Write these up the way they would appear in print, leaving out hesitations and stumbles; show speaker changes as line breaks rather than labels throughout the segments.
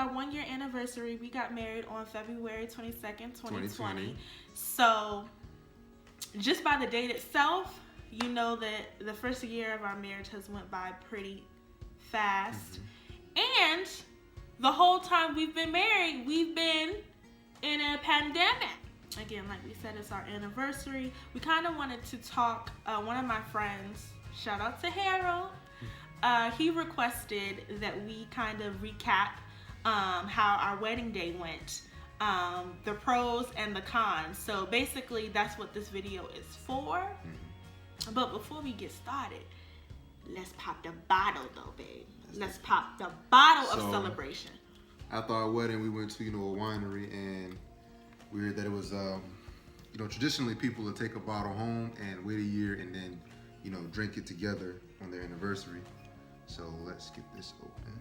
our 1-year anniversary. We got married on February 22nd, 2020. So just by the date itself, you know that the first year of our marriage has went by pretty fast. And the whole time we've been married, we've been in a pandemic. Again, like we said, it's our anniversary. We kind of wanted to talk, one of my friends, shout out to Harold, he requested that we kind of recap how our wedding day went, the pros and the cons. So basically, that's what this video is for. But before we get started, let's pop the bottle though, babe. Let's pop the bottle of celebration.
After our wedding, we went to, a winery, and we heard that it was, traditionally people would take a bottle home and wait a year and then, drink it together on their anniversary. So let's get this open.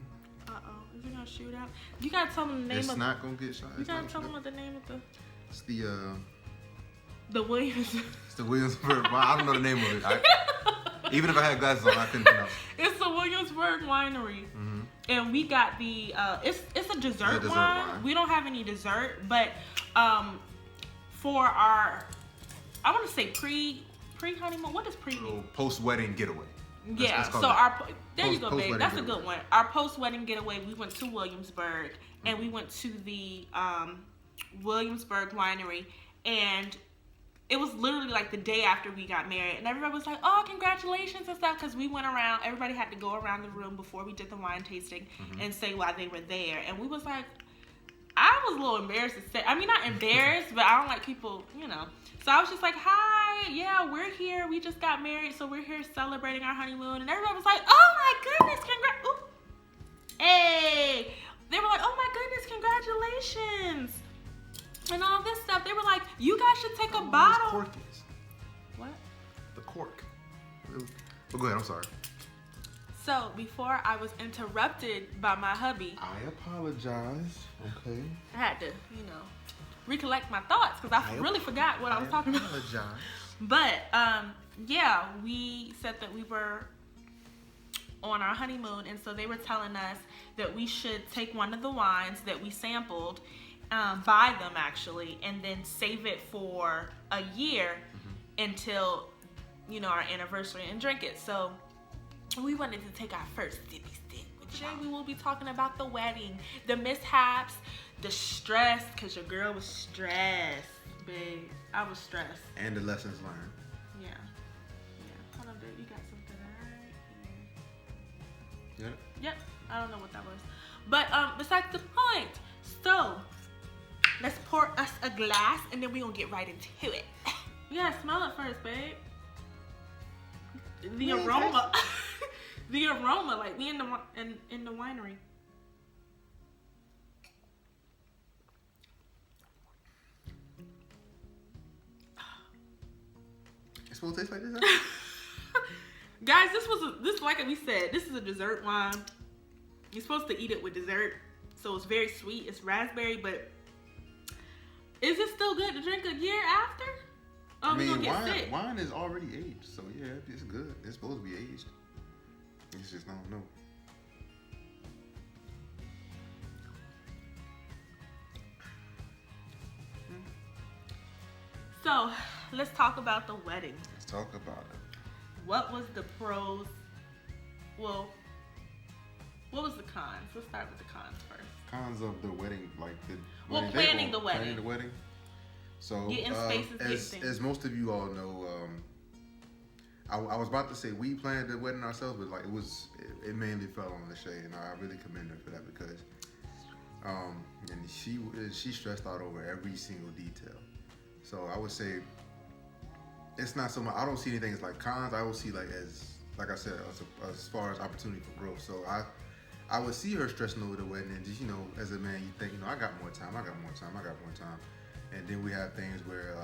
Is it gonna shoot out? You gotta tell them the name
it's not gonna get shot.
You gotta tell them what the name of the...
It's the
Williams.
It's the Williamsburg. I don't know the name of it. Even if I had glasses on, I couldn't pronounce it.
It's the Williamsburg Winery. And we got the, it's a dessert wine. We don't have any dessert, but for our, I want to say pre-honeymoon. What is pre?
Post-wedding getaway.
Yeah, so there you go, babe. That's a good one. Our post-wedding getaway, we went to Williamsburg, and we went to the Williamsburg Winery, and it was literally like the day after we got married, and everybody was like, oh, congratulations and stuff, because we went around, everybody had to go around the room before we did the wine tasting and say why they were there. And we was like, I was a little embarrassed to say, I mean, not embarrassed, but I don't like people, So I was just like, hi, yeah, we're here. We just got married, so we're here celebrating our honeymoon. And everybody was like, oh my goodness, hey. They were like, oh my goodness, congratulations. And all this stuff. They were like, you guys should take a bottle.
Cork is.
What?
The cork. But go ahead, I'm sorry.
So, before I was interrupted by my hubby.
I apologize, okay?
I had to, recollect my thoughts because I really forgot what I was talking about. But, yeah, we said that we were on our honeymoon, and so they were telling us that we should take one of the wines that we sampled, buy them actually, and then save it for a year until, our anniversary and drink it. So we wanted to take our first dippy stick. Today we will be talking about the wedding, the mishaps, the stress, because your girl was stressed, babe. I was stressed.
And the lessons learned.
Yeah. Hold on, babe. You got something right here. Yep. I don't know what that was. But besides the point. So, let's pour us a glass, and then we're going to get right into it. Yeah, smell it first, babe. The aroma. The aroma, like we in the winery.
It's supposed to taste like this?
Guys, this like we said, this is a dessert wine. You're supposed to eat it with dessert, so it's very sweet. It's raspberry, but is it still good to drink a year after? Oh,
I mean, wine is already aged, so yeah, it's good. It's supposed to be aged. It's just, I don't know.
So, let's talk about the wedding.
Let's talk about it.
What was the pros? Well, what was the cons? Let's start with the cons first.
Cons of the wedding, like
planning the wedding.
Planning the wedding. So,
getting spaces,
as most of you all know, I was about to say we planned the wedding ourselves, but like it mainly fell on Lachey, and I really commend her for that because, and she stressed out over every single detail. So I would say it's not so much. I don't see anything as like cons. I would see like I said, as far as opportunity for growth. So I would see her stressing over the wedding, and just as a man, you think I got more time. And then we have things where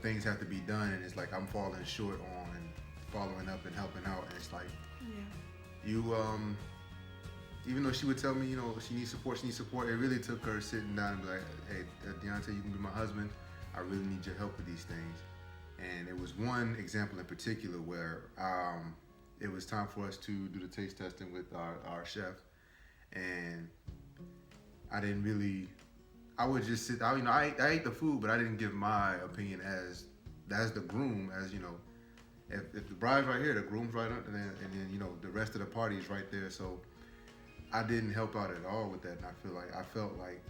things have to be done, and it's like I'm falling short on following up and helping out, and it's like you even though she would tell me she needs support, it really took her sitting down and be like, hey, Deontay, you can be my husband, I really need your help with these things. And it was one example in particular where it was time for us to do the taste testing with our chef, and I didn't really. I would just sit. I ate the food, but I didn't give my opinion as the groom. As you know, if the bride's right here, the groom's right up, and then the rest of the party is right there. So I didn't help out at all with that, and I felt like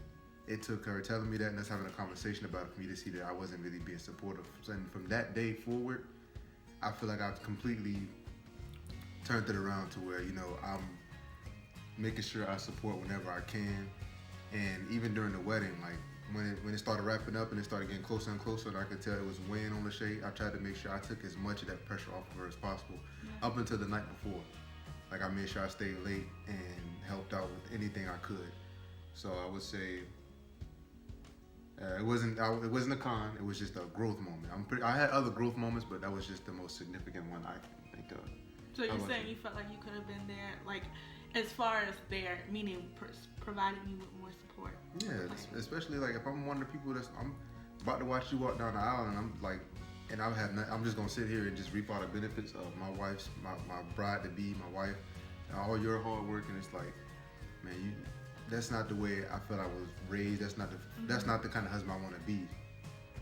it took her telling me that and us having a conversation about it for me to see that I wasn't really being supportive. And from that day forward, I feel like I've completely turned it around to where I'm making sure I support whenever I can. And even during the wedding, like when it started wrapping up and it started getting closer and closer, and I could tell it was weighing on the shade, I tried to make sure I took as much of that pressure off of her as possible up until the night before. Like I made sure I stayed late and helped out with anything I could. So I would say it wasn't a con. It was just a growth moment. I had other growth moments, but that was just the most significant one I can think of.
So you're saying you felt like you could have been there, like as far as there, meaning providing you with more support.
Yeah, especially like if I'm one of the people I'm about to watch you walk down the aisle, and I'm like, and I'm just gonna sit here and just reap all the benefits of my bride to be, my wife, and all your hard work, and it's like, man, that's not the way I feel I was raised. That's not the kind of husband I want to be.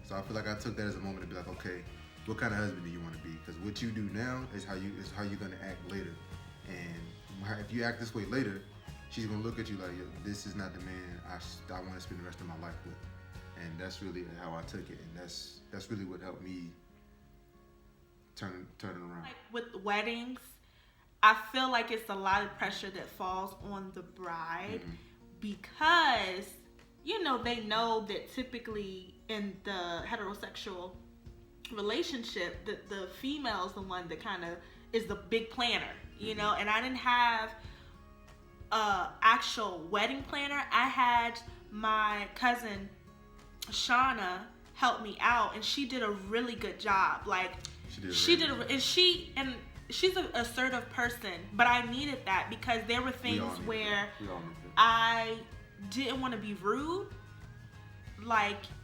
So I feel like I took that as a moment to be like, okay, what kind of husband do you want to be? Because what you do now is how you're gonna act later. And if you act this way later, she's gonna look at you like, yo, this is not the man I want to spend the rest of my life with. And that's really how I took it, and that's really what helped me turn it around.
Like with weddings, I feel like it's a lot of pressure that falls on the bride because they know that typically in the heterosexual relationship that the female is the one that kind of is the big planner, and I didn't have a actual wedding planner. I had my cousin Shauna help me out, and she did a really good job. Like she's an assertive person, but I needed that because there were things where I didn't want to be rude,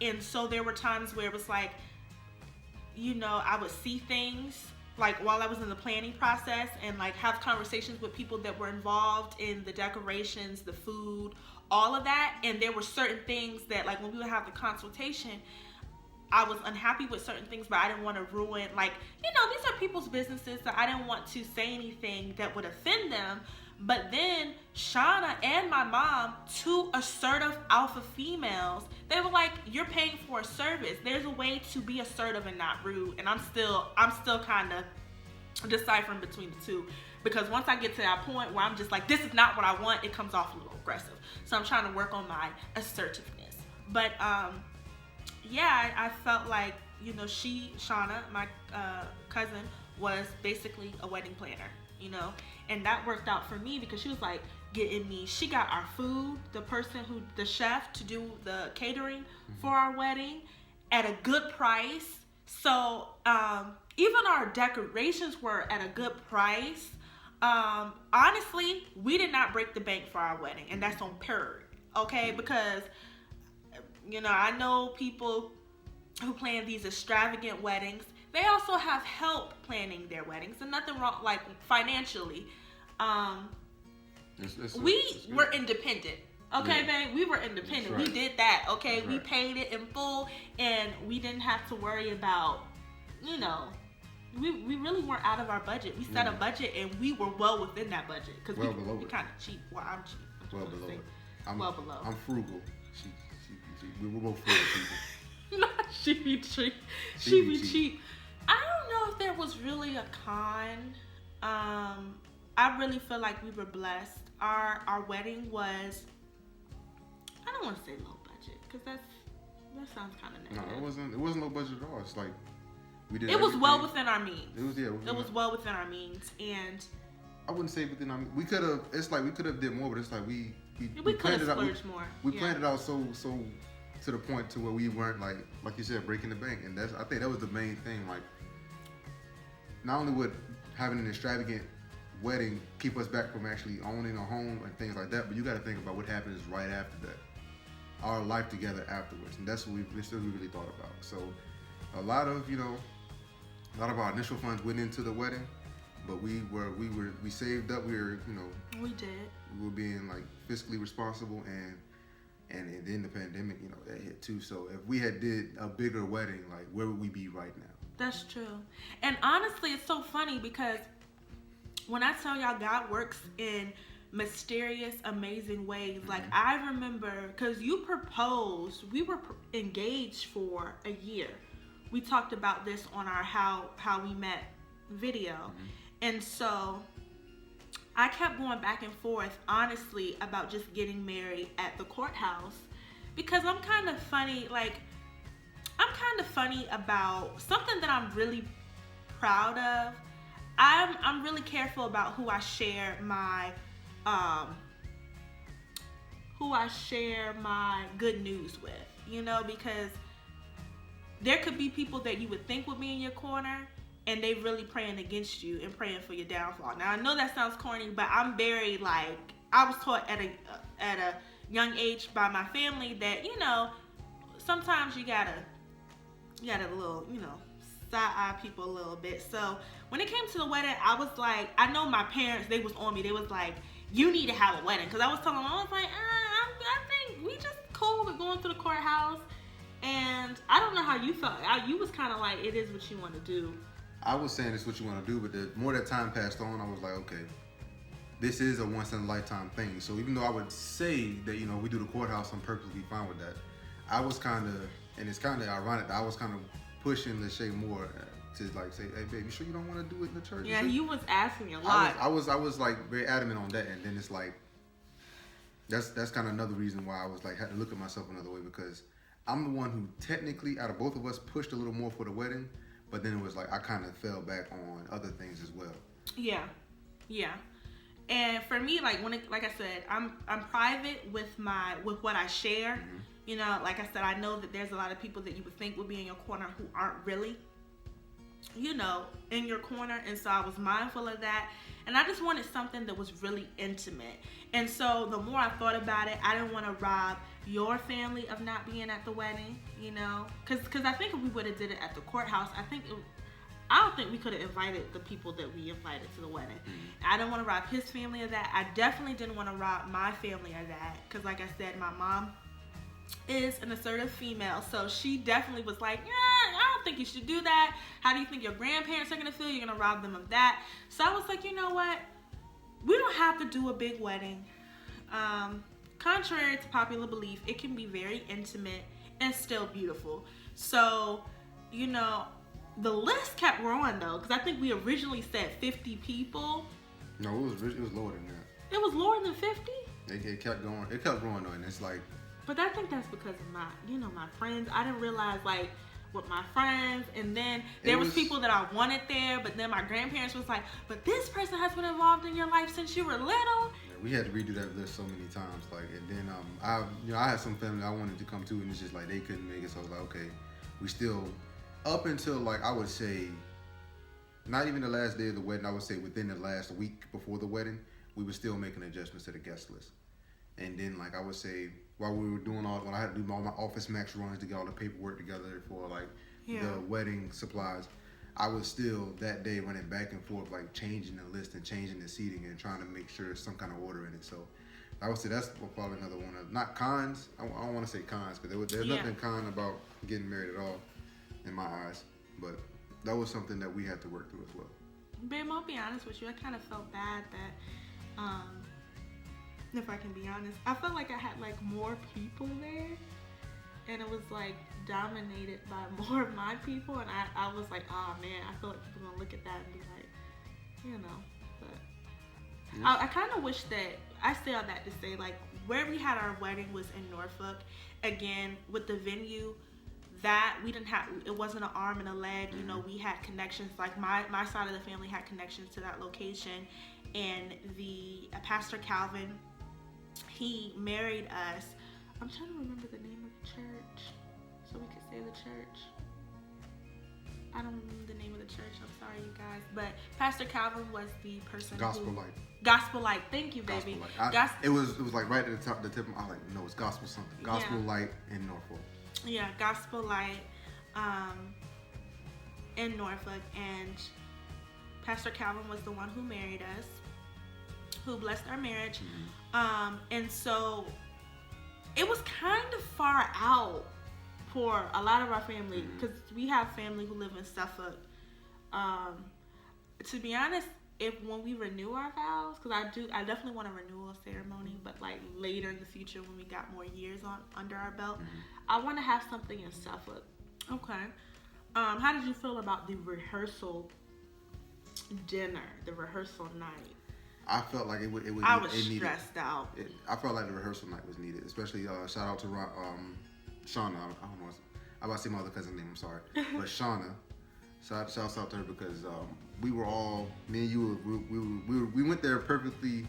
and so there were times where it was like, I would see things like while I was in the planning process and like have conversations with people that were involved in the decorations, the food, all of that. And there were certain things that like when we would have the consultation, I was unhappy with certain things, but I didn't want to ruin, these are people's businesses, so I didn't want to say anything that would offend them. But then Shauna and my mom, two assertive alpha females, they were like, you're paying for a service. There's a way to be assertive and not rude. And I'm still kind of deciphering between the two, because once I get to that point where I'm just like, this is not what I want, it comes off a little aggressive. So I'm trying to work on my assertiveness. But I felt like, Shauna, my cousin, was basically a wedding planner, and that worked out for me because she was like she got our food, the chef to do the catering for our wedding at a good price. So even our decorations were at a good price. Honestly, we did not break the bank for our wedding, and that's on period, okay? Because I know people who plan these extravagant weddings. They also have help planning their weddings, and nothing wrong, like financially. We were independent, okay, babe? We were independent. Right. We did that, okay? That's we right. paid it in full, and we didn't have to worry about, we really weren't out of our budget. We set a budget, and we were well within that budget because we kind of cheap. Well, I'm cheap.
Well below it.
Well below.
I'm frugal. We were both frugal people.
She be cheap. She be cheap. I don't know if there was really a con. I really feel like we were blessed. Our wedding was, I don't want to say low budget because that sounds kind of negative.
No, it wasn't low budget at all. It's like we did.
It was well within our means.
It was
well within our means, and
I wouldn't say within our means. We could have. It's like we could have did more, but it's like we
could have splurged more.
We planned it out so to the point to where we weren't like you said, breaking the bank, and I think that was the main thing. Like, not only would having an extravagant wedding keep us back from actually owning a home and things like that, but you got to think about what happens right after that, our life together afterwards, and that's what we really thought about. So a lot of our initial funds went into the wedding, but we saved up. We were,
we did.
We were being like fiscally responsible, and then the pandemic, that hit too. So if we had did a bigger wedding, like where would we be right now?
That's true. And honestly, it's so funny because when I tell y'all God works in mysterious, amazing ways, like I remember, because you proposed, we were engaged for a year. We talked about this on our how we met video. And so I kept going back and forth, honestly, about just getting married at the courthouse, because I'm kind of funny, about something that I'm really proud of. I'm really careful about who I share my good news with, because there could be people that you would think would be in your corner, and they really praying against you and praying for your downfall. Now I know that sounds corny, but I'm very I was taught at a young age by my family that sometimes you gotta little side eye people a little bit. So when it came to the wedding, I was like, I know my parents, they was on me. They was like, you need to have a wedding, because I was telling them, I was like, I think we just cool with going to the courthouse. And I don't know how you felt. You was kind of like, it is what you want to do.
I was saying it's what you want to do, but the more that time passed on, I was like, okay, this is a once in a lifetime thing. So even though I would say that, we do the courthouse, I'm perfectly fine with that. I was kind of, and it's kind of ironic that I was kind of pushing Lachey more to say, hey babe, you sure you don't want to do it in the church?
Yeah, you was asking a lot.
I was very adamant on that, and then it's like, that's kind of another reason why I was had to look at myself another way, because I'm the one who technically, out of both of us, pushed a little more for the wedding, but then it was I kind of fell back on other things as well. Yeah.
And for me, like I said, I'm private with what I share. Like I said, I know that there's a lot of people that you would think would be in your corner who aren't really, in your corner. And so I was mindful of that. And I just wanted something that was really intimate. And so the more I thought about it, I didn't want to rob your family of not being at the wedding, because I think if we would have did it at the courthouse, I don't think we could have invited the people that we invited to the wedding. I didn't want to rob his family of that. I definitely didn't want to rob my family of that, because like I said, my mom is an assertive female, so she definitely was like, yeah, I don't think you should do that. How do you think your grandparents are going to feel? You're going to rob them of that. So I was like, you know what? We don't have to do a big wedding. Contrary to popular belief, it can be very intimate and still beautiful. So, the list kept growing though, because I think we originally said 50 people.
No, it was lower than that.
It was lower than 50?
It kept going. It kept growing though, and it's like.
But I think that's because of my friends. I didn't realize with my friends, and then there was people that I wanted there, but then my grandparents was like, but this person has been involved in your life since you were little.
Yeah, we had to redo that list so many times, and then I had some family I wanted to come to, and it's just they couldn't make it, so I was like, okay, we still, up until I would say, not even the last day of the wedding, I would say within the last week before the wedding, we were still making adjustments to the guest list. And then I would say, while we were doing when I had to do all my Office Max runs to get all the paperwork together for the wedding supplies, I was still that day running back and forth, changing the list and changing the seating and trying to make sure there's some kind of order in it. So I would say that's probably another one of, not cons. I don't want to say cons, because there's nothing con about getting married at all in my eyes. But that was something that we had to work through as well.
Babe, I'll be honest with you. I kind of felt bad that, if I can be honest, I felt like I had more people there, and it was dominated by more of my people, and I was like, oh man, I feel like people are gonna look at that and be like, but I kind of wish that, I say all that to say, where we had our wedding was in Norfolk. Again, with the venue, that we didn't have, it wasn't an arm and a leg, we had connections, my side of the family had connections to that location, and the Pastor Calvin, he married us. I'm trying to remember the name of the church so we could say the church. I don't remember the name of the church. I'm sorry, you guys. But Pastor Calvin was the person
Gospel Light.
Gospel Light. Thank you, baby.
Gospel Light. It was right at the tip. I was like, no, it's Gospel something. Gospel Light in Norfolk.
Yeah, Gospel Light in Norfolk. And Pastor Calvin was the one who married us, who blessed our marriage. And so it was kind of far out for a lot of our family, because we have family who live in Suffolk. To be honest, when we renew our vows, because I definitely want a renewal ceremony, but like later in the future when we got more years under our belt, I want to have something in Suffolk. Okay. How did you feel about the rehearsal dinner, the rehearsal night?
I felt like it was.
I was stressed out.
I felt like the rehearsal night was needed, especially shout out to Shauna. I don't know. I'm about to say my other cousin's name. I'm sorry, but Shauna. Shouts out to her, because we were all, me and you, we went there perfectly,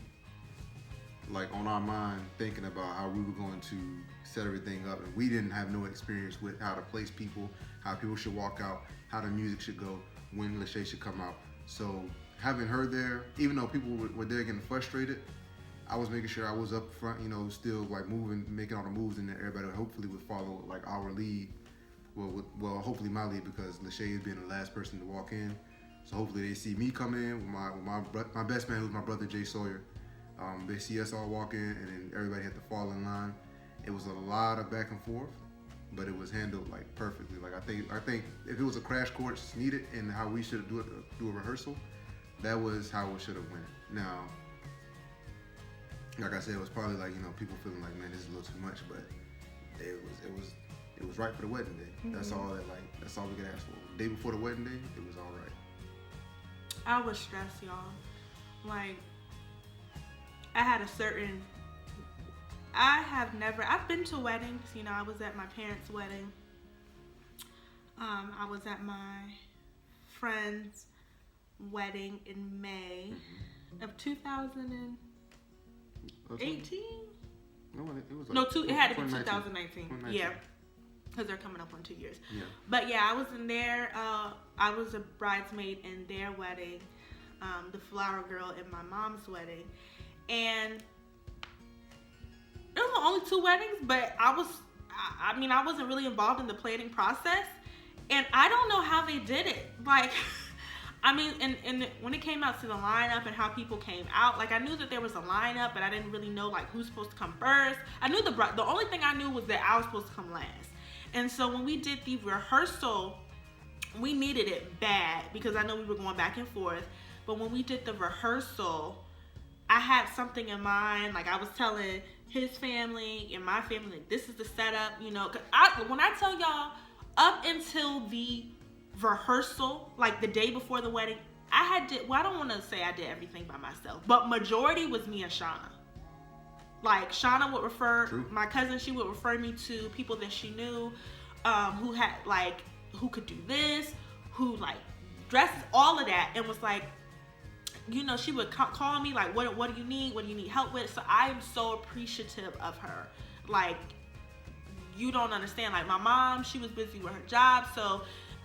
like on our mind, thinking about how we were going to set everything up, and we didn't have no experience with how to place people, how people should walk out, how the music should go, when Lachey should come out. So having her there, even though people were there getting frustrated, I was making sure I was up front, still like moving, making all the moves, and everybody hopefully would follow like our lead. Well, hopefully my lead, because Lachey is being the last person to walk in. So hopefully they see me come in with my best man, who's my brother Jay Sawyer. They see us all walk in, and then everybody had to fall in line. It was a lot of back and forth, but it was handled like perfectly. Like I think if it was a crash course needed in how we should do a rehearsal, that was how it should have went. Now, like I said, it was probably like people feeling like, man, this is a little too much, but it was right for the wedding day. That's all we could ask for. The day before the wedding day, it was all right.
I was stressed, y'all. Like, I've been to weddings. I was at my parents' wedding. I was at my friend's wedding in May of 2018.
No, it was like
it had to be 2019. Yeah. Because they're coming up on 2 years. Yeah. But yeah, I was in there. I was a bridesmaid in their wedding, the flower girl in my mom's wedding. And it was the only 2 weddings, but I wasn't really involved in the planning process. And I don't know how they did it. Like, and when it came out to the lineup and how people came out, like I knew that there was a lineup, but I didn't really know like who's supposed to come first. I knew the only thing I knew was that I was supposed to come last. And so when we did the rehearsal, we needed it bad because I know we were going back and forth. But when we did the rehearsal, I had something in mind. Like I was telling his family and my family, like, this is the setup, Cause when I tell y'all, up until the rehearsal, like the day before the wedding, I don't want to say I did everything by myself, but majority was me and Shauna. Like Shauna would my cousin, she would refer me to people that she knew, who had who could do this, who like dresses, all of that, and was like, she would call me like, what do you need? What do you need help with? So I'm so appreciative of her. Like, you don't understand. Like my mom, she was busy with her job, so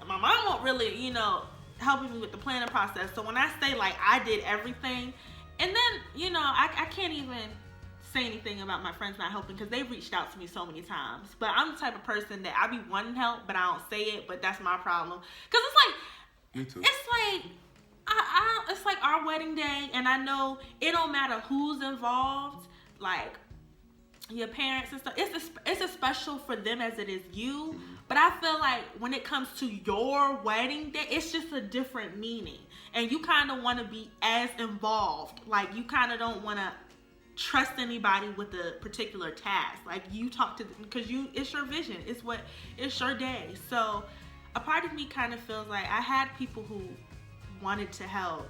my mom won't really, helping me with the planning process. So when I say like I did everything, and then I can't even say anything about my friends not helping because they've reached out to me so many times. But I'm the type of person that I be wanting help, but I don't say it. But that's my problem. Cause it's like,
me too.
It's like, it's like our wedding day, and I know it don't matter who's involved. Like your parents and stuff. It's as special for them as it is you. But I feel like when it comes to your wedding day, it's just a different meaning, and you kind of want to be as involved. Like you kind of don't want to trust anybody with a particular task. Like you talk to them because it's your vision. It's your day. So a part of me kind of feels like I had people who wanted to help,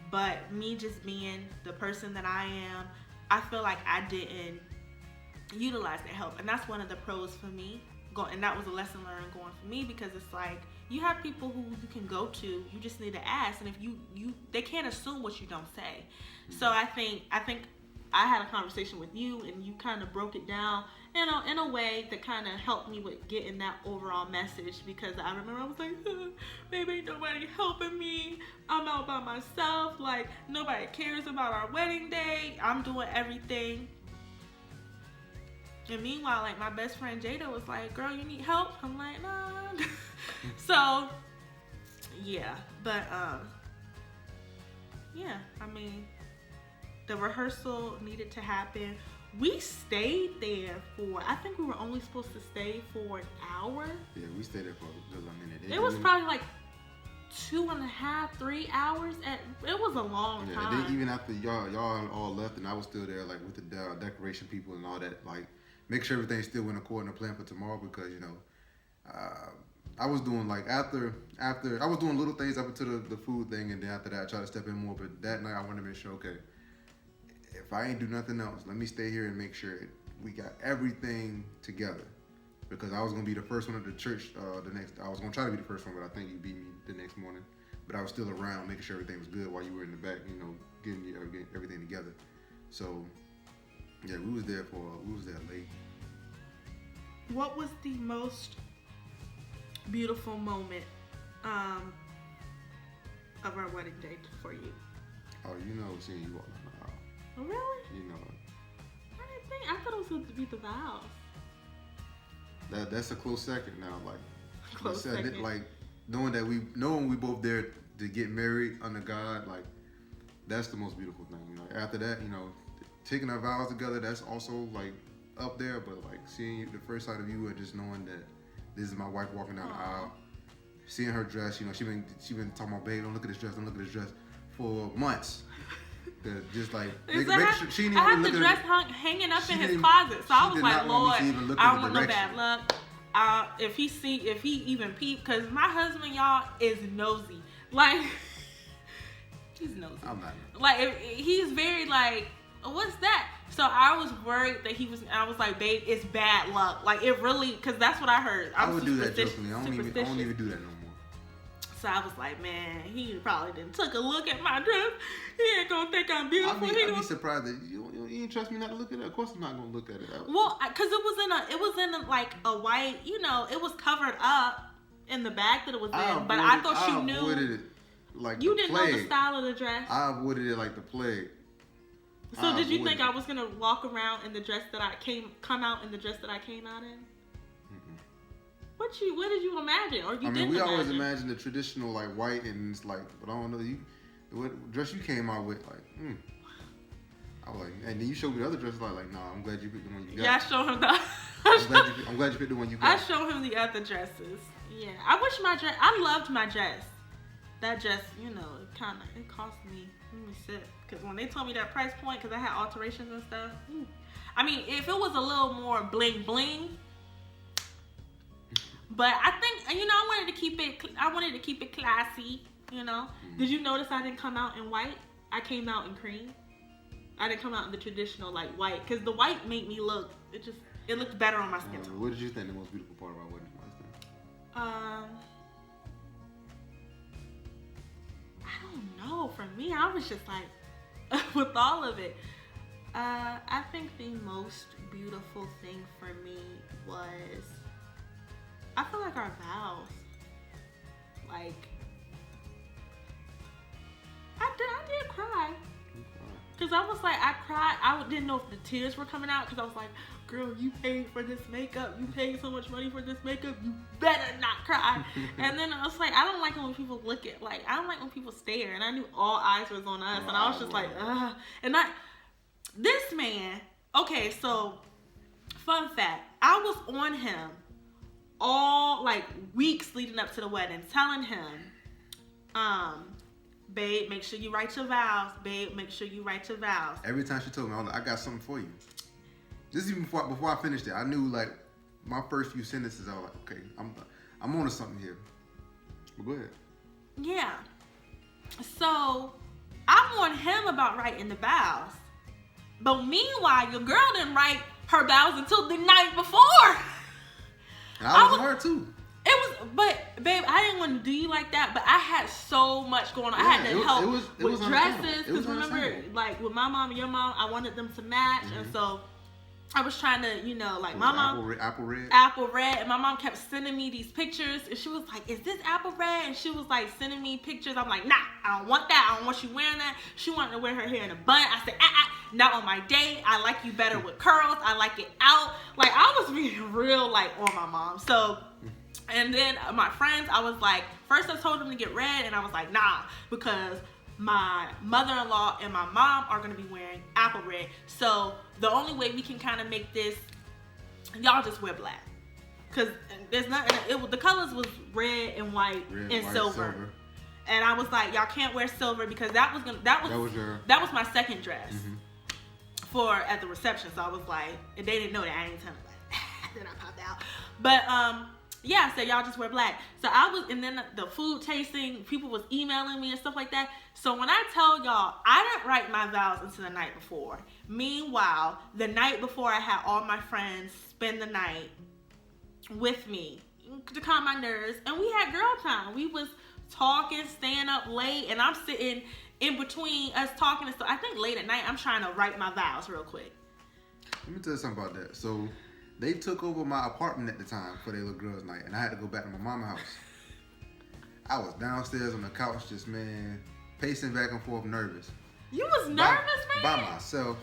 but me just being the person that I am, I feel like I didn't utilize that help. And that's one of the pros for me. And that was a lesson learned going for me, because it's like you have people who you can go to. You just need to ask, and if they can't assume what you don't say. So I think I had a conversation with you, and you kind of broke it down, in a way that kind of helped me with getting that overall message. Because I remember I was like, maybe ain't nobody helping me. I'm out by myself. Like nobody cares about our wedding day. I'm doing everything. And meanwhile, like my best friend Jada was like, girl, you need help? I'm like, nah. So yeah, but yeah, I mean, the rehearsal needed to happen. We stayed there for, I think we were only supposed to stay for an hour.
Yeah, we stayed there for a good minute.
It was probably like 2.5, 3 hours. It was a long time.
Yeah, even after y'all all left and I was still there, like with the decoration people and all that, like make sure everything still went according to plan for tomorrow, because I was doing like after I was doing little things up until the food thing, and then after that I tried to step in more. But that night I wanted to make sure, okay, if I ain't do nothing else, let me stay here and make sure we got everything together, because I was gonna be the first one at the church. I was gonna try to be the first one, but I think you beat me the next morning. But I was still around making sure everything was good while you were in the back, getting everything together. So yeah, we was there late.
What was the most beautiful moment of our wedding day for you?
Oh, seeing you walk down the aisle.
Oh, really? I thought it was going to be the vows.
That's a close second now. Like
close second.
Like knowing we both there to get married under God. Like that's the most beautiful thing. After that, taking our vows together. That's also like up there. But like seeing the first sight of you and just knowing that this is my wife walking down the aisle, seeing her dress. She been talking about, babe, don't look at this dress, for months. Just like make sure she didn't even
I had
look
the
at
dress hanging up in his closet, so I was like, Lord, I don't want no bad luck. If he even peep, because my husband, y'all, is nosy. Like, he's nosy.
I'm not.
Like, he's very like, what's that? So I was worried that I was like, babe, it's bad luck. Like, it really, because that's what I heard.
I would do that jokingly. I don't even do that no more.
So I was like, man, he probably didn't took a look at my dress. He ain't gonna think I'm beautiful.
I'd be surprised that you ain't trust me not to look at it. Of course I'm not gonna look at it.
Well, because it was in like a white, it was covered up in the bag that it was in. But I thought you knew.
I avoided it like
you
the
didn't
plague.
know the style of the dress.
I avoided it like the plague.
So did you think I was gonna walk around in the dress that come out in the dress that I came out in? What did you imagine? Or
we always imagine the traditional like white, and it's like, but I don't know, what dress you came out with, like, I was like, and then you showed me the other dresses, like, nah, I'm glad you picked the one you got.
Yeah, I showed him the.
I'm glad you picked the one you got.
I showed him the other dresses. Yeah, I loved my dress. That dress, it cost me. Let me sit, because when they told me that price point, because I had alterations and stuff. I mean, if it was a little more bling bling. But I think, I wanted to keep it classy, Did you notice I didn't come out in white? I came out in cream. I didn't come out in the traditional, like, white. Because the white made me look, it looked better on my skin tone.
What did you think the most beautiful part about wedding was then?
I don't know. For me, I was just like, with all of it. I think the most beautiful thing for me was, I feel like our vows. Like, I did cry. Because I was like, I cried. I didn't know if the tears were coming out, because I was like, girl, you paid for this makeup. You paid so much money for this makeup. You better not cry. And then I was like, I don't like it when people I don't like when people stare. And I knew all eyes was on us. And I was just like, ugh. And this man, okay, so, fun fact. I was on him all like weeks leading up to the wedding, telling him, babe, make sure you write your vows. Babe, make sure you write your vows.
Every time she told me, I got something for you. Just even before I finished it, I knew, like, my first few sentences, I was like, okay, I'm on to something here. But go ahead.
Yeah. So I'm on him about writing the vows. But meanwhile, your girl didn't write her vows until the night before.
And I was on her too.
But babe, I didn't want to do you like that, but I had so much going on. I had to help with dresses, because remember, like with my mom and your mom, I wanted them to match, and so I was trying to, like my mom, apple red, and my mom kept sending me these pictures, and she was like, "Is this apple red?" And she was like sending me pictures. I'm like, "Nah, I don't want that. I don't want you wearing that." She wanted to wear her hair in a bun. I said, not on my day. I like you better with curls. I like it out. Like, I was being real, like, on my mom. So, and then my friends, I was like, first I told them to get red, and I was like, nah, because my mother-in-law and my mom are going to be wearing apple red. So the only way we can kind of make this, y'all just wear black. Because there's nothing, the colors was red and white and silver. And I was like, y'all can't wear silver because that was my second dress for at the reception. So I was like, and they didn't know that. I ain't telling them. Then I popped out. But yeah, so y'all just wear black. So I was, and then the food tasting, people was emailing me and stuff like that. So when I tell y'all, I didn't write my vows until the night before. Meanwhile, the night before, I had all my friends spend the night with me to calm my nerves, and we had girl time. We was talking, staying up late, and I'm sitting in between us talking and stuff. I think late at night, I'm trying to write my vows real quick.
Let me tell you something about that. So they took over my apartment at the time for their little girls' night, and I had to go back to my mama's house. I was downstairs on the couch, just, man, pacing back and forth, nervous.
You was nervous, man?
By myself.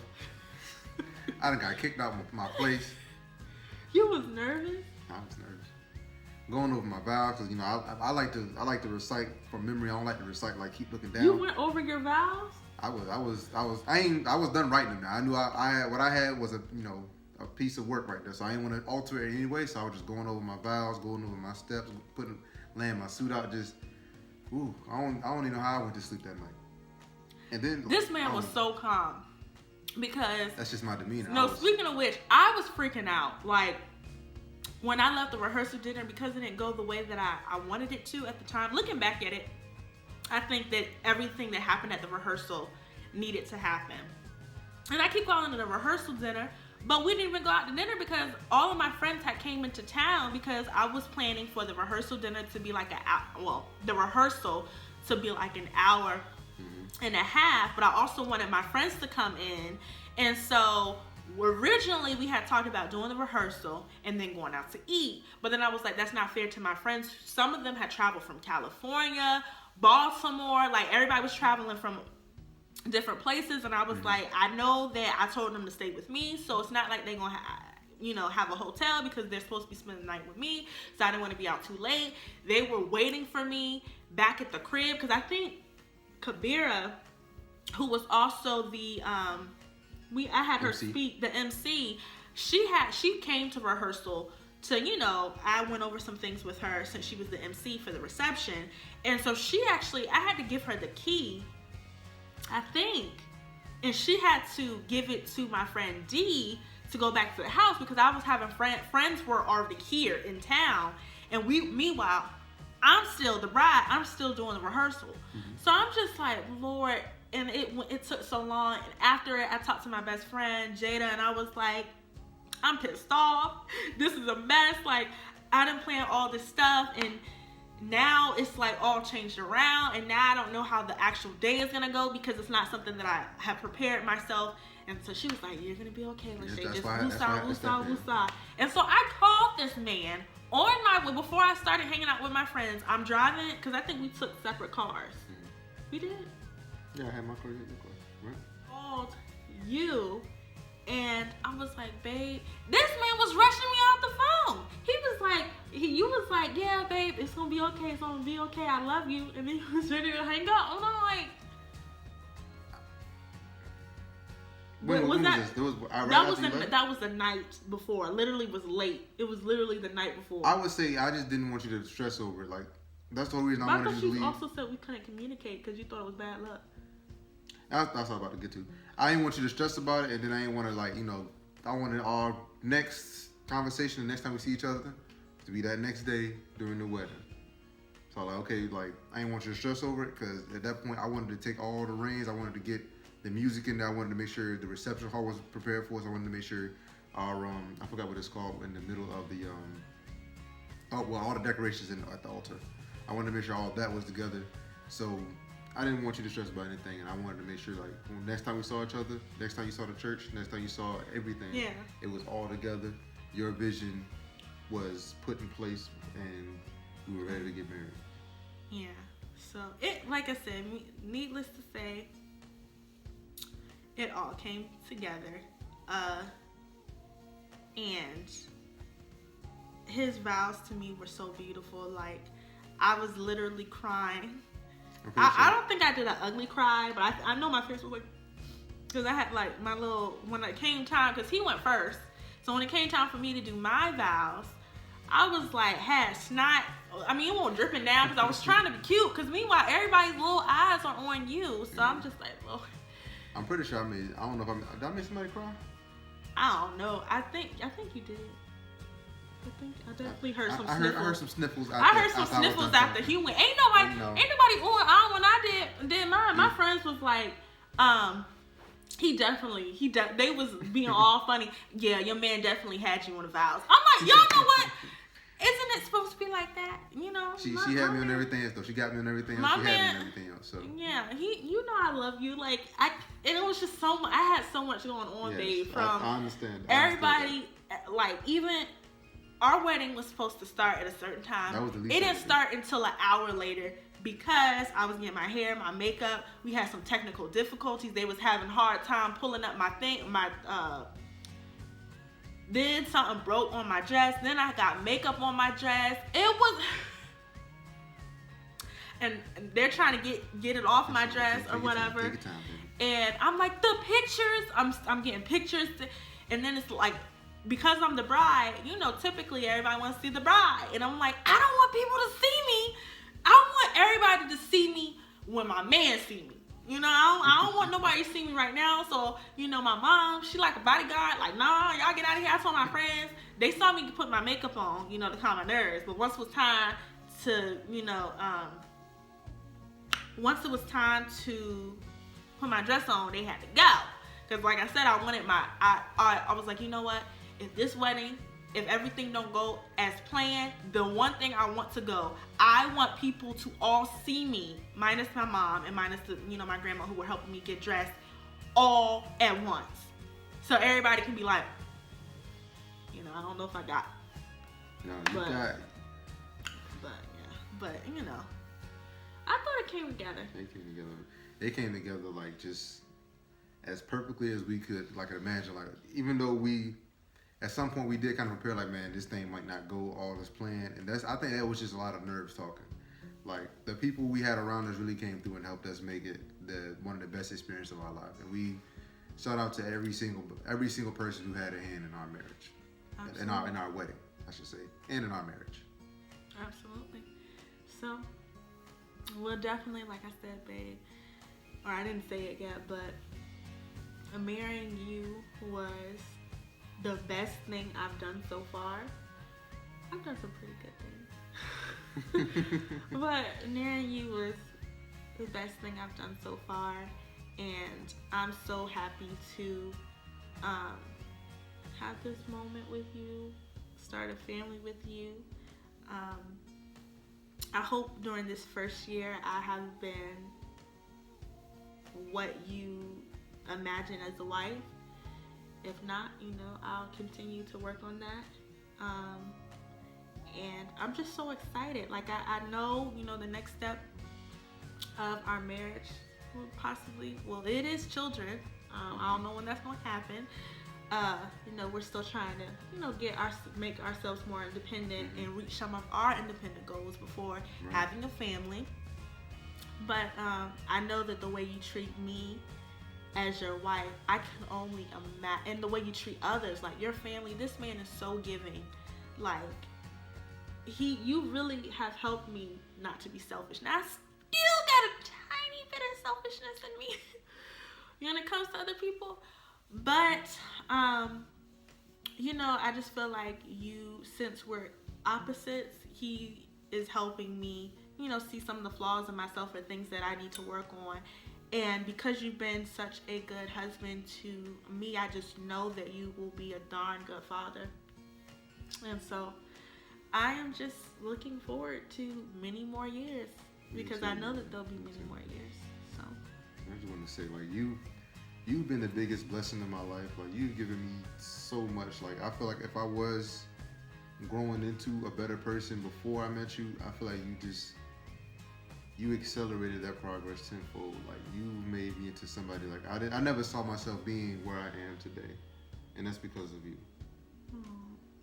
I done got kicked out of my place.
You was nervous?
I was nervous. Going over my vows, because, you know, I like to recite from memory. I don't like to recite, like, keep looking down.
You went over your vows?
I was done writing them now. I knew what I had was a piece of work right there, so I didn't want to alter it anyway. So I was just going over my vows, going over my steps, laying my suit out. Just, I don't even know how I went to sleep that night. And then
this man was so calm because
that's just my demeanor.
No, speaking of which, I was freaking out. Like when I left the rehearsal dinner, because it didn't go the way that I wanted it to at the time. Looking back at it, I think that everything that happened at the rehearsal needed to happen. And I keep calling it a rehearsal dinner. But we didn't even go out to dinner because all of my friends had came into town because I was planning for the rehearsal dinner to be like the rehearsal to be like an hour and a half. But I also wanted my friends to come in. And so originally we had talked about doing the rehearsal and then going out to eat. But then I was like, that's not fair to my friends. Some of them had traveled from California, Baltimore, like everybody was traveling from different places, and I was like, I know that I told them to stay with me, so it's not like they're gonna have a hotel because they're supposed to be spending the night with me, so I didn't want to be out too late. They were waiting for me back at the crib because I think Kabira, who was also the I had her
MC.
speak, the MC, she came to rehearsal to, I went over some things with her since she was the MC for the reception, and so I had to give her the key, I think, and she had to give it to my friend D to go back to the house because I was having friends were already here in town, and meanwhile, I'm still the bride. I'm still doing the rehearsal, so I'm just like, Lord, and it took so long. And after it, I talked to my best friend Jada, and I was like, I'm pissed off. This is a mess. Like, I didn't plan all this stuff, and now it's like all changed around, and now I don't know how the actual day is gonna go because it's not something that I have prepared myself. And so she was like, "You're gonna be okay, Lachey. Just woosah." And so I called this man on my way before I started hanging out with my friends. I'm driving because I think we took separate cars. We did.
Yeah, I had my car. Right?
Called you. And I was like, babe, this man was rushing me off the phone. He was like, you was like, yeah, babe, it's gonna be okay. It's gonna be okay. I love you. And then he was ready to hang up. And I'm like, that was the night before. Literally was late. It was literally the night before.
I would say I just didn't want you to stress over it. Like, that's the only reason I wanted you to leave.
But I thought you also said we couldn't communicate because you thought it was bad luck.
That's what I'm about to get to. I didn't want you to stress about it, and then I didn't want to, I wanted our next conversation, the next time we see each other, to be that next day during the wedding. So, I didn't want you to stress over it, because at that point, I wanted to take all the reins. I wanted to get the music in there. I wanted to make sure the reception hall was prepared for us. I wanted to make sure our, I forgot what it's called, in the middle of the, all the decorations at the altar. I wanted to make sure all of that was together. So I didn't want you to stress about anything, and I wanted to make sure, next time we saw each other, next time you saw the church, next time you saw everything, it was all together. Your vision was put in place, and we were ready to get married.
Yeah. So like I said, needless to say, it all came together, and his vows to me were so beautiful. Like, I was literally crying I don't think I did an ugly cry, but I know my face was like, because I had like my little, when it came time, because he went first. So when it came time for me to do my vows, I was like, had snot. I mean, it won't dripping down because I was trying to be cute. Because meanwhile, everybody's little eyes are on you. So I'm just like, well.
I'm pretty sure I don't know if did I make somebody cry?
I don't know. I think you did. I definitely heard some sniffles.
I heard some sniffles.
I heard some sniffles after he went. Ain't nobody on out when I did mine. My friends was like, they was being all funny. Yeah, your man definitely had you on the vows. I'm like, y'all know what? Isn't it supposed to be like that? You know.
She had me on everything else though. She got me on everything else. She had me on everything else. So
yeah, you know I love you. Like it was just so much. I had so much going on, babe. From
I understand.
Everybody, like even. Our wedding was supposed to start at a certain time.
That was the least
it didn't start until an hour later because I was getting my hair, my makeup. We had some technical difficulties. They was having a hard time pulling up my thing. Then something broke on my dress. Then I got makeup on my dress. It was, and they're trying to get it off my dress or whatever. And I'm like, the pictures. I'm getting pictures, and then it's like. Because I'm the bride, you know, typically everybody wants to see the bride. And I'm like, I don't want people to see me. I want everybody to see me when my man see me. You know, I don't want nobody to see me right now. So, you know, my mom, she like a bodyguard. Like, nah, y'all get out of here. I told my friends. They saw me put my makeup on, you know, to calm my nerves. But once it was time to, you know, once it was time to put my dress on, they had to go. Because like I said, I wanted I was like, you know what? If this wedding, if everything don't go as planned, the one thing I want to go, I want people to all see me, minus my mom and minus the, you know, my grandma who were helping me get dressed, all at once. So everybody can be like, you know, I don't know if I got.
No, you got.
But yeah, but you know, I thought it came together.
They came together like just as perfectly as we could. Like imagine, like even though we. At some point, we did kind of prepare, like, man, this thing might not go all as planned. And I think that was just a lot of nerves talking. Like, the people we had around us really came through and helped us make it one of the best experiences of our life. And we shout out to every single person who had a hand in our marriage. Absolutely. In our wedding, I should say. And in our marriage.
Absolutely. So, well, definitely, like I said, babe, or I didn't say it yet, but marrying you was the best thing I've done so far. I've done some pretty good things. But marrying you was the best thing I've done so far. And I'm so happy to have this moment with you, start a family with you. I hope during this first year I have been what you imagine as a wife. If not, you know, I'll continue to work on that. And I'm just so excited. Like, I know, you know, the next step of our marriage will possibly, well, it is children. I don't know when that's going to happen. You know, we're still trying to, you know, make ourselves more independent and reach some of our independent goals before having a family. But I know that the way you treat me as your wife, I can only imagine, and the way you treat others, like your family, this man is so giving. Like, you really have helped me not to be selfish. Now, I still got a tiny bit of selfishness in me when it comes to other people. But, you know, I just feel like since we're opposites, he is helping me, you know, see some of the flaws in myself or things that I need to work on. And because you've been such a good husband to me, I just know that you will be a darn good father. And so I am just looking forward to many more years because I know that there'll be many more years. So
I just want to say, like, you've been the biggest blessing in my life. Like, you've given me so much. Like, I feel like if I was growing into a better person before I met you, I feel like you accelerated that progress tenfold. Like, you made me into somebody like I never saw myself being where I am today, and that's because of you.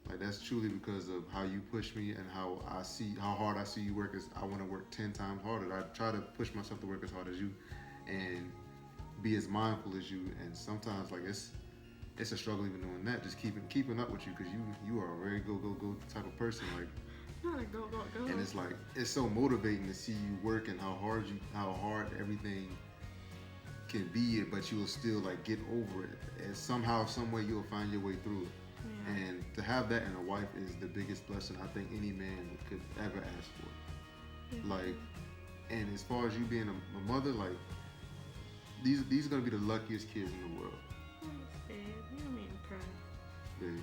Like that's truly because of how you push me and how hard I see you work. Is I want to work 10 times harder. I try to push myself to work as hard as you, and be as mindful as you. And sometimes like it's a struggle even doing that. Just keeping up with you because you are a very go type of person. Like
Not a go.
and it's like it's so motivating to see you work and how hard everything can be, but you will still like get over it. And somehow, some way, you'll find your way through it.
Yeah.
And to have that in a wife is the biggest blessing I think any man could ever ask for.
Mm-hmm.
Like, and as far as you being a mother, like these are gonna be the luckiest kids in the world.
Thanks, babe. You don't mean to cry.
Babe,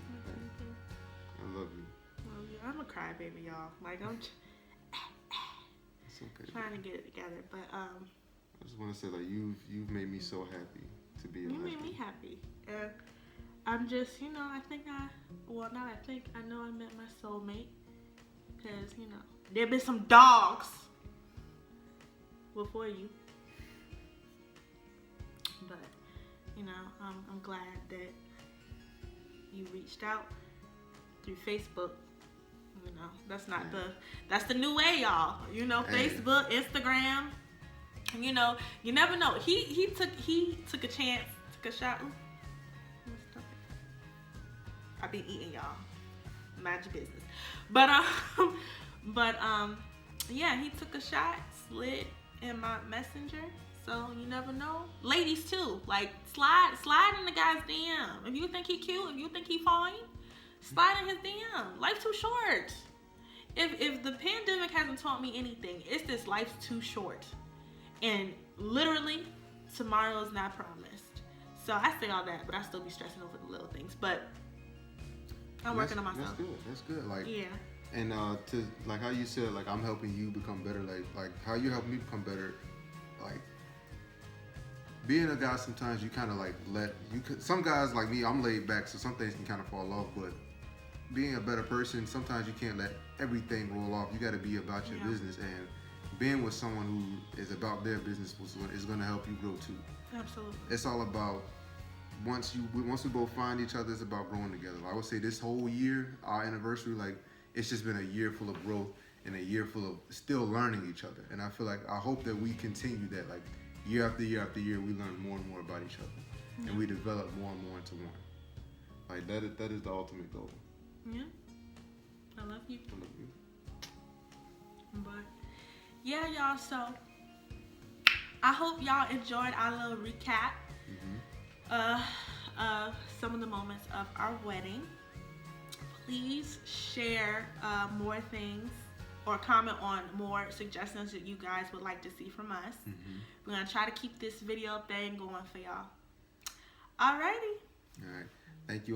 I love you.
Love you. I'm a crybaby, y'all. Like I'm
It's okay.
trying to get it together, but
I just want to say like you've made me so happy to be alive.
you made me happy, and I'm just I know I met my soulmate, because there been some dogs before you, but I'm glad that you reached out through Facebook. That's the new way, y'all.
Hey.
Facebook, Instagram. You never know. He took a chance, took a shot. Ooh. I be eating, y'all. Mind your business. But yeah, he took a shot, slid in my messenger. So you never know. Ladies too, like slide in the guy's DM. If you think he cute, if you think he fine, slide in his DM. Life's too short. If the pandemic hasn't taught me anything, it's this life's too short. And literally, tomorrow is not promised. So I say all that, but I still be stressing over the little things. But I'm working on myself.
That's good. Like
yeah.
And to like how you said, like I'm helping you become better. Like how you help me become better. Like being a guy, sometimes you kind of like some guys like me, I'm laid back, so some things can kind of fall off. But being a better person, sometimes you can't let everything roll off. You got to be about your business, and being with someone who is about their business is going to help you grow too.
Absolutely.
It's all about once we both find each other, it's about growing together. I would say this whole year, our anniversary, like it's just been a year full of growth and a year full of still learning each other. And I hope that we continue that. Like year after year after year, we learn more and more about each other, and we develop more and more into one. Like that is the ultimate goal.
Yeah. I love you.
I love you.
But yeah, y'all. So I hope y'all enjoyed our little recap of some of the moments of our wedding. Please share more things or comment on more suggestions that you guys would like to see from us. We're gonna try to keep this video thing going for y'all. Alrighty.
All right. Thank you.